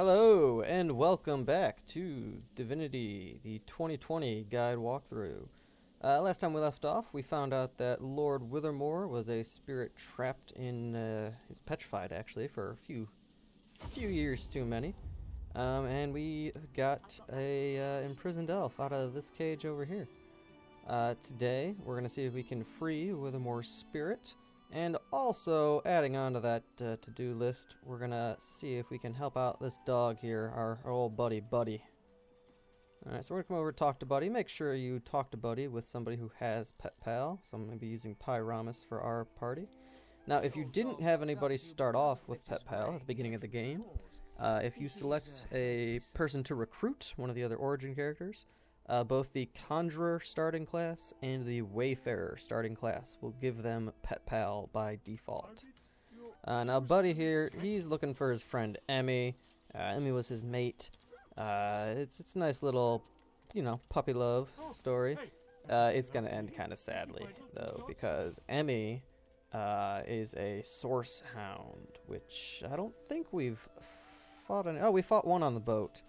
Hello, and welcome back to Divinity, the 2020 guide walkthrough. Last time we left off, we found out that Lord Withermoore was a spirit trapped in, he's petrified actually, for a few years too many. And we got a imprisoned elf out of this cage over here. Today, we're going to see if we can free Withermoore's spirit. And also, adding on to that to-do list, we're going to see if we can help out this dog here, our old buddy, Buddy. Alright, so we're going to come over and talk to Buddy. Make sure you talk to Buddy with somebody who has Pet Pal. So I'm going to be using Pyramus for our party. Now, if you didn't have anybody start off with Pet Pal at the beginning of the game, if you select a person to recruit, one of the other origin characters, both the Conjurer starting class and the Wayfarer starting class will give them Pet Pal by default. Now, Buddy here, he's looking for his friend Emmie. Emmie was his mate. It's a nice little, puppy love story. It's going to end kind of sadly, though, because Emmie is a source hound, which I don't think we've fought any. Oh, we fought one on the boat.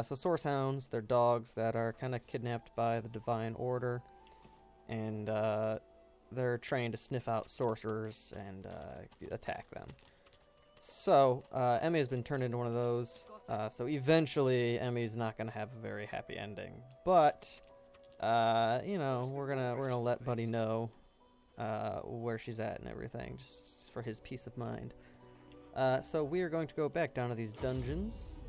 So source hounds, they're dogs that are kind of kidnapped by the Divine Order, and they're trained to sniff out sorcerers and attack them. So Emmie has been turned into one of those, so eventually Emmie's not going to have a very happy ending. But, we're gonna let Buddy know where she's at and everything, just for his peace of mind. So we are going to go back down to these dungeons.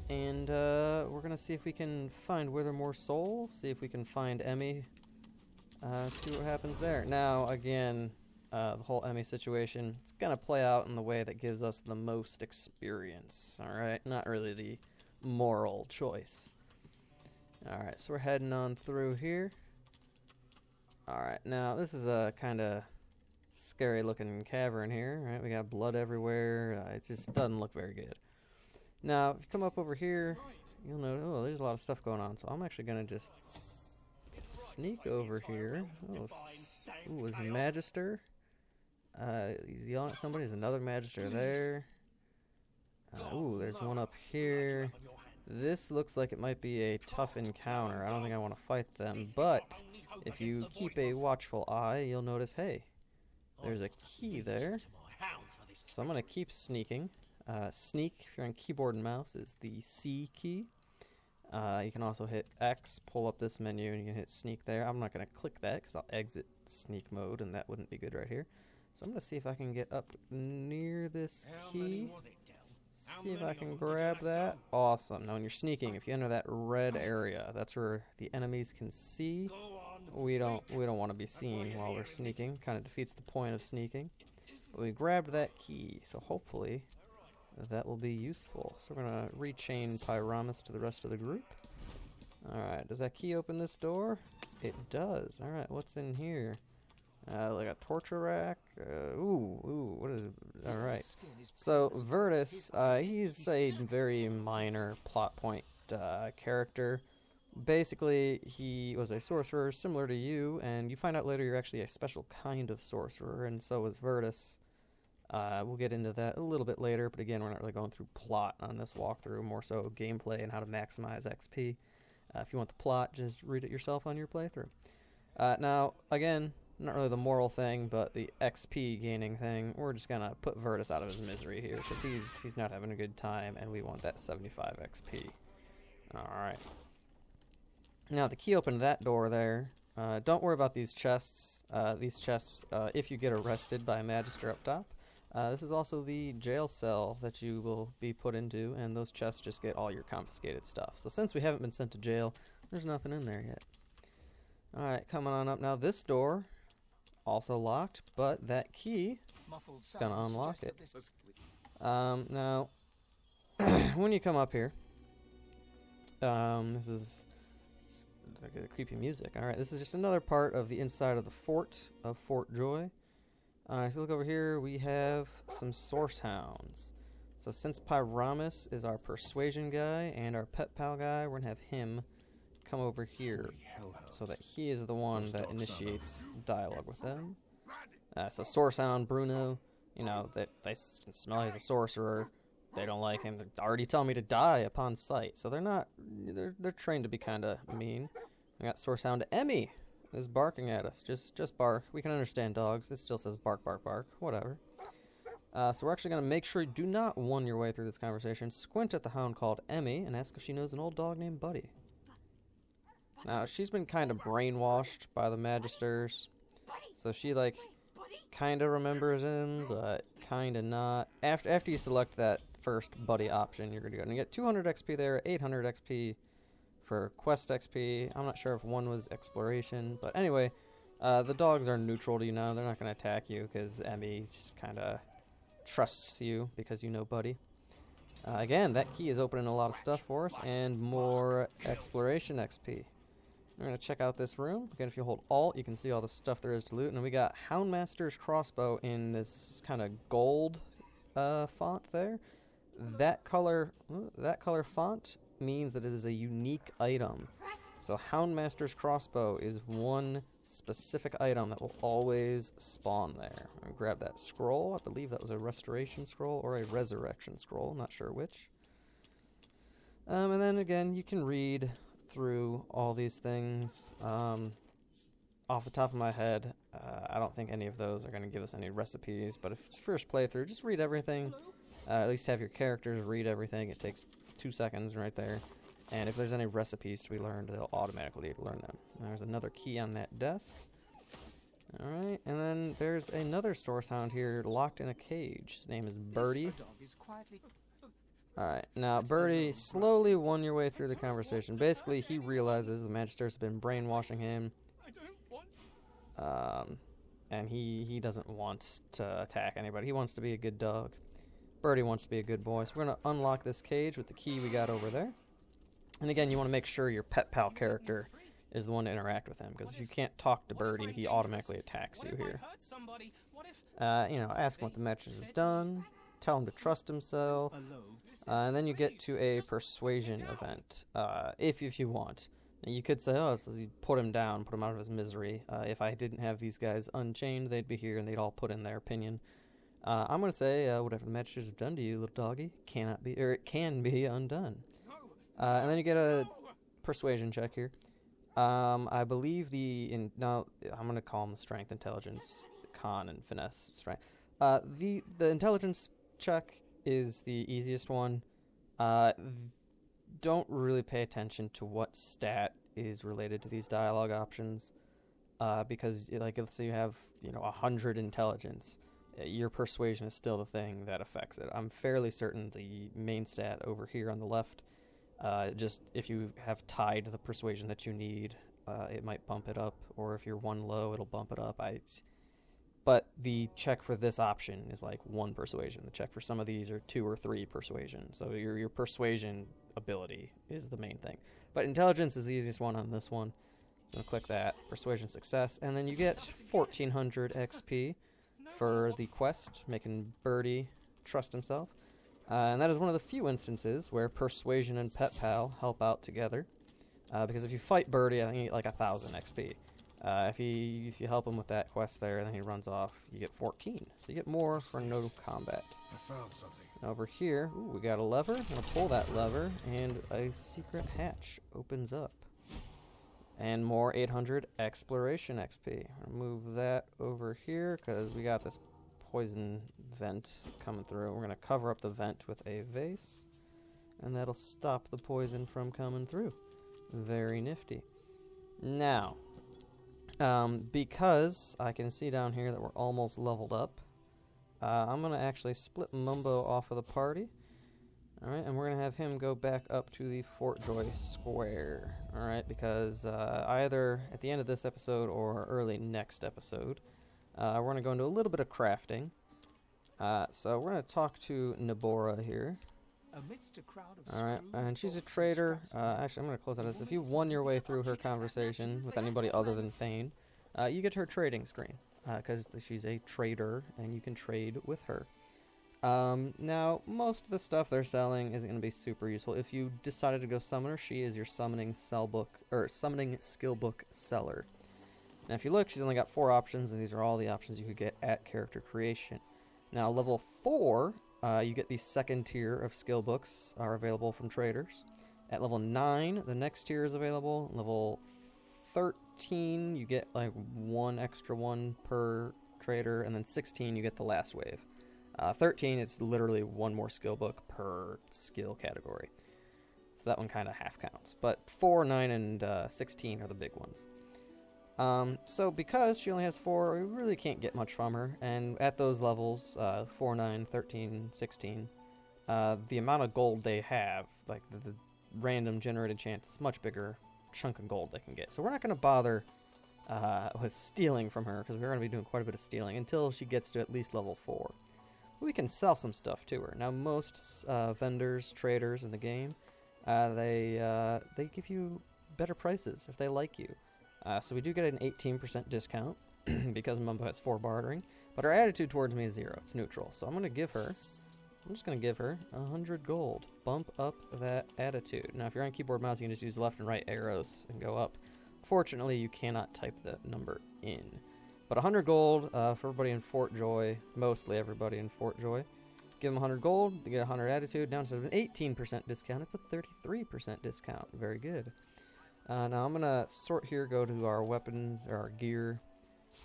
And we're going to see if we can find Withermoore's soul, see if we can find Emmie, see what happens there. Now, again, the whole Emmie situation, it's going to play out in the way that gives us the most experience, alright? Not really the moral choice. Alright, so we're heading on through here. Alright, now this is a kind of scary looking cavern here, right? We got blood everywhere, it just doesn't look very good. Now, if you come up over here, you'll notice, oh, there's a lot of stuff going on, so I'm actually going to just sneak over here. Oh, ooh, is a Magister. He's yelling at somebody. There's another Magister there. Ooh, there's one up here. This looks like it might be a tough encounter. I don't think I want to fight them, but if you keep a watchful eye, you'll notice, hey, there's a key there. So I'm going to keep sneaking. Sneak, if you're on keyboard and mouse, is the C key. You can also hit X, pull up this menu, and you can hit sneak there. I'm not going to click that because I'll exit sneak mode, and that wouldn't be good right here. So I'm going to see if I can get up near this key. See if I can grab that. Awesome. Now when you're sneaking, if you enter that red area, that's where the enemies can see. We don't want to be seen while we're sneaking. Kind of defeats the point of sneaking. But we grabbed that key, so hopefully that will be useful. So we're going to rechain Pyramus to the rest of the group. Alright, does that key open this door? It does. Alright, what's in here? Like a torture rack? What is it? Alright. So, Virtus, he's a very minor plot point character. Basically, he was a sorcerer similar to you, and you find out later you're actually a special kind of sorcerer, and so was Virtus. We'll get into that a little bit later, but again, we're not really going through plot on this walkthrough, more so gameplay and how to maximize XP. If you want the plot, just read it yourself on your playthrough. Now, again, not really the moral thing, but the XP gaining thing, we're just going to put Virtus out of his misery here, because he's not having a good time, and we want that 75 XP. Alright. Now, the key opened that door there. Don't worry about these chests. If you get arrested by a Magister up top, this is also the jail cell that you will be put into, and those chests just get all your confiscated stuff. So since we haven't been sent to jail, there's nothing in there yet. Alright, coming on up now. This door, also locked, but that key is going to unlock it. Now, when you come up here, this is like a creepy music. Alright, this is just another part of the inside of the fort of Fort Joy. If you look over here, we have some source hounds. So since Pyramus is our persuasion guy and our pet pal guy, we're going to have him come over here so that he is the one that initiates dialogue with them. So source hound Bruno, they can smell he's a sorcerer. they don't like him. They're already telling me to die upon sight. So they're not, they're trained to be kind of mean. I got source hound Emmie is barking at us. Just bark. We can understand dogs. It still says bark, bark, bark. Whatever. So we're actually going to make sure you do not won your way through this conversation. Squint at the hound called Emmie and ask if she knows an old dog named Buddy. Now, she's been kind of brainwashed by the Magisters. So she, like, kind of remembers him, but kind of not. After you select that first Buddy option, you're going to go and get 200 XP there, 800 XP for quest XP. I'm not sure if one was exploration, but anyway, the dogs are neutral to you now. They're not going to attack you because Emmie just kind of trusts you because you know Buddy. Again, that key is opening a lot of stuff for us and more exploration XP. We're going to check out this room. Again, if you hold Alt, you can see all the stuff there is to loot. And then we got Houndmaster's crossbow in this kind of gold font there. That color font means that it is a unique item. So Houndmaster's crossbow is one specific item that will always spawn there. I'm going to grab that scroll. I believe that was a restoration scroll or a resurrection scroll. Not sure which. And then again, you can read through all these things. Off the top of my head, I don't think any of those are going to give us any recipes, but if it's first playthrough, just read everything. At least have your characters read everything. It takes 2 seconds right there. And if there's any recipes to be learned, they'll automatically learn them. There's another key on that desk. Alright, and then there's another source hound here locked in a cage. His name is Birdie. Alright, now Birdie slowly won your way through the conversation. Basically, he realizes the Magisters have been brainwashing him. And he doesn't want to attack anybody. He wants to be a good dog. Birdie wants to be a good boy. So we're going to unlock this cage with the key we got over there. And again, you want to make sure your pet pal character is the one to interact with him. Because if you can't talk to Birdie, he automatically attacks you here. You know, ask him what the message has done. Tell him to trust himself. And then you get to a persuasion event, if you want. Now you could say, oh, so you put him down, put him out of his misery. If I didn't have these guys unchained, they'd be here and they'd all put in their opinion. I'm going to say, whatever the Magisters have done to you, little doggy, cannot be, or it can be undone. And then you get a persuasion check here. I believe now I'm going to call them strength, intelligence, con, and finesse strength. The intelligence check is the easiest one. Don't really pay attention to what stat is related to these dialogue options, because like let's say you have 100 intelligence, your persuasion is still the thing that affects it. I'm fairly certain the main stat over here on the left, just if you have tied the persuasion that you need, it might bump it up, or if you're one low, it'll bump it up. But the check for this option is like 1 persuasion. The check for some of these are 2 or 3 persuasion. So your persuasion ability is the main thing. But intelligence is the easiest one on this one. I'm going to click that. Persuasion success. And then you get 1400 XP for the quest, making Birdie trust himself. And that is one of the few instances where persuasion and pet pal help out together. Because if you fight Birdie, I think you get like 1000 XP. If you help him with that quest there, and then he runs off, you get 14. So you get more for no combat. I found something. Over here, we got a lever. I'm going to pull that lever, and a secret hatch opens up. And more 800 exploration XP. I'll move that over here, because we got this poison vent coming through. We're going to cover up the vent with a vase, and that'll stop the poison from coming through. Very nifty. Now, because I can see down here that we're almost leveled up, I'm going to actually split Mumbo off of the party. Alright, and we're going to have him go back up to the Fort Joy Square. Alright, because either at the end of this episode or early next episode, we're going to go into a little bit of crafting. So we're going to talk to Nabora here. Alright, and she's a trader. Actually, I'm going to close out this. If you won your way through her conversation with anybody other than Fane, you get her trading screen, because she's a trader, and you can trade with her. Now, most of the stuff they're selling isn't going to be super useful. If you decided to go summoner, she is your summoning skill book seller. Now, if you look, she's only got 4 options, and these are all the options you could get at character creation. Now, level 4 you get the second tier of skill books are available from traders. At level 9, the next tier is available. Level 13, you get like one extra one per trader, and then 16, you get the last wave. 13, it's literally one more skill book per skill category. So that one kind of half counts. But 4, 9, and 16 are the big ones. So because she only has 4, we really can't get much from her. And at those levels, 4, 9, 13, 16, the amount of gold they have, like the random generated chance, is much bigger chunk of gold they can get. So we're not going to bother with stealing from her, because we're going to be doing quite a bit of stealing until she gets to at least level 4. We can sell some stuff to her. Now most vendors, traders in the game, they give you better prices if they like you. So we do get an 18% discount because Mumbo has 4 bartering, but her attitude towards me is 0. It's neutral. So I'm just going to give her 100 gold. Bump up that attitude. Now if you're on keyboard mouse, you can just use left and right arrows and go up. Fortunately, you cannot type the number in. But 100 gold for everybody in Fort Joy, mostly everybody in Fort Joy. Give them 100 gold, they get 100 attitude. Now instead of an 18% discount, it's a 33% discount. Very good. Now I'm going to sort here, go to our weapons, or our gear,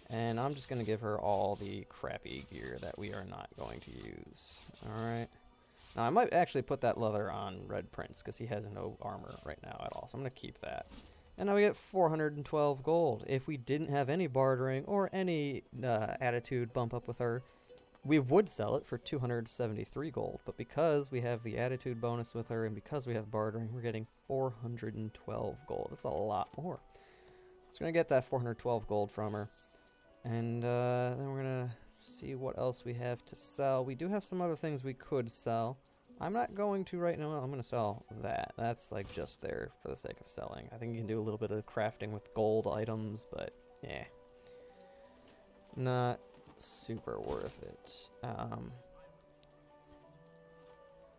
and I'm just going to give her all the crappy gear that we are not going to use. Alright. Now I might actually put that leather on Red Prince, because he has no armor right now at all, so I'm going to keep that. And now we get 412 gold. If we didn't have any bartering or any attitude bump up with her, we would sell it for 273 gold, but because we have the attitude bonus with her and because we have bartering, we're getting 412 gold. That's a lot more. So we're going to get that 412 gold from her. And then we're going to see what else we have to sell. We do have some other things we could sell. I'm not going to right now. I'm going to sell that. That's like just there for the sake of selling. I think you can do a little bit of crafting with gold items, but yeah. Not super worth it.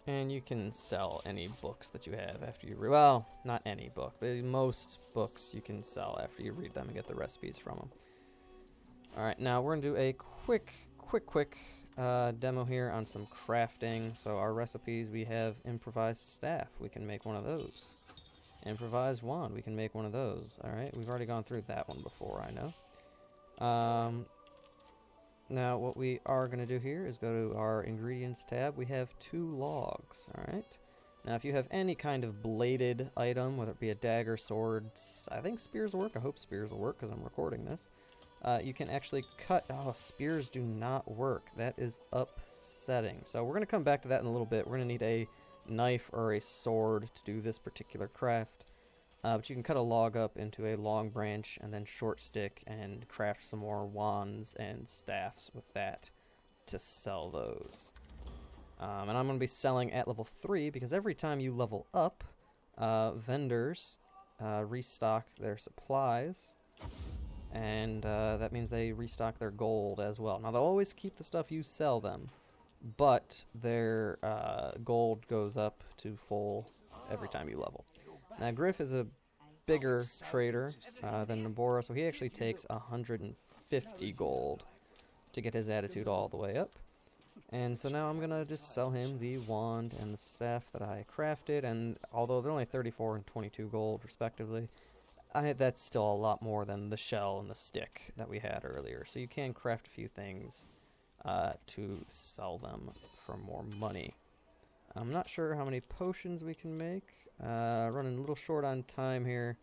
And you can sell any books that you have after you read. Well, not any book, but most books you can sell after you read them and get the recipes from them. Alright, now we're going to do a quick demo here on some crafting. So our recipes, we have improvised staff. We can make one of those. Improvised wand. We can make one of those. Alright, we've already gone through that one before, I know. Now, what we are going to do here is go to our ingredients tab. We have 2 logs, alright? Now, if you have any kind of bladed item, whether it be a dagger, swords, I think spears will work. I hope spears will work because I'm recording this. You can actually cut... Oh, spears do not work. That is upsetting. So we're going to come back to that in a little bit. We're going to need a knife or a sword to do this particular craft. But you can cut a log up into a long branch and then short stick and craft some more wands and staffs with that to sell those. And I'm going to be selling at level 3 because every time you level up, vendors restock their supplies. And that means they restock their gold as well. Now, they'll always keep the stuff you sell them, but their gold goes up to full every time you level. Now, Griff is a bigger trader than Nabora, so he actually takes 150 gold to get his attitude all the way up. And so now I'm going to just sell him the wand and the staff that I crafted, and although they're only 34 and 22 gold respectively, that's still a lot more than the shell and the stick that we had earlier. So you can craft a few things to sell them for more money. I'm not sure how many potions we can make. Running a little short on time here.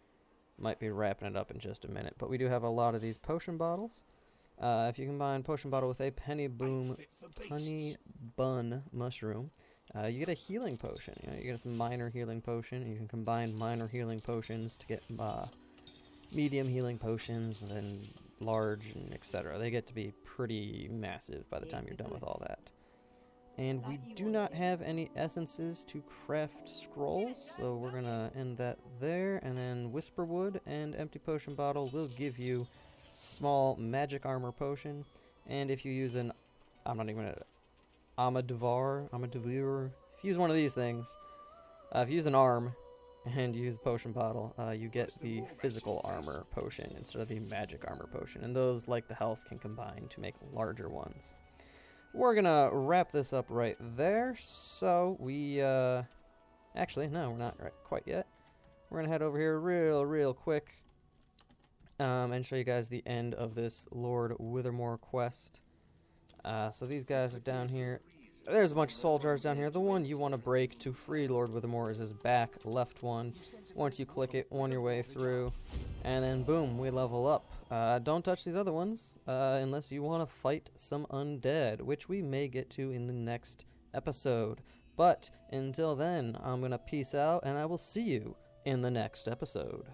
Might be wrapping it up in just a minute. But we do have a lot of these potion bottles. If you combine potion bottle with a honey bun mushroom, you get a healing potion. You get a minor healing potion. You can combine minor healing potions to get medium healing potions, and then large, and etc. They get to be pretty massive by the time you're done with all that. And we do not have any essences to craft scrolls, so we're going to end that there. And then Whisperwood and Empty Potion Bottle will give you small magic armor potion. And if you use an, I'm not even going to, Amadivir, if you use one of these things, if you use an arm and you use a potion bottle, you get the physical armor potion instead of the magic armor potion. And those, like the health, can combine to make larger ones. we're gonna wrap this up right there. So we, actually, no, we're not quite yet. We're gonna head over here real quick, and show you guys the end of this Lord Withermoore quest. So these guys are down here. There's a bunch of soul jars down here. The one you want to break to free Lord Withermoore is his back left one. Once you click it, on your way through, and then boom, we level up. Don't touch these other ones unless you want to fight some undead, which we may get to in the next episode. But until then, I'm going to peace out, and I will see you in the next episode.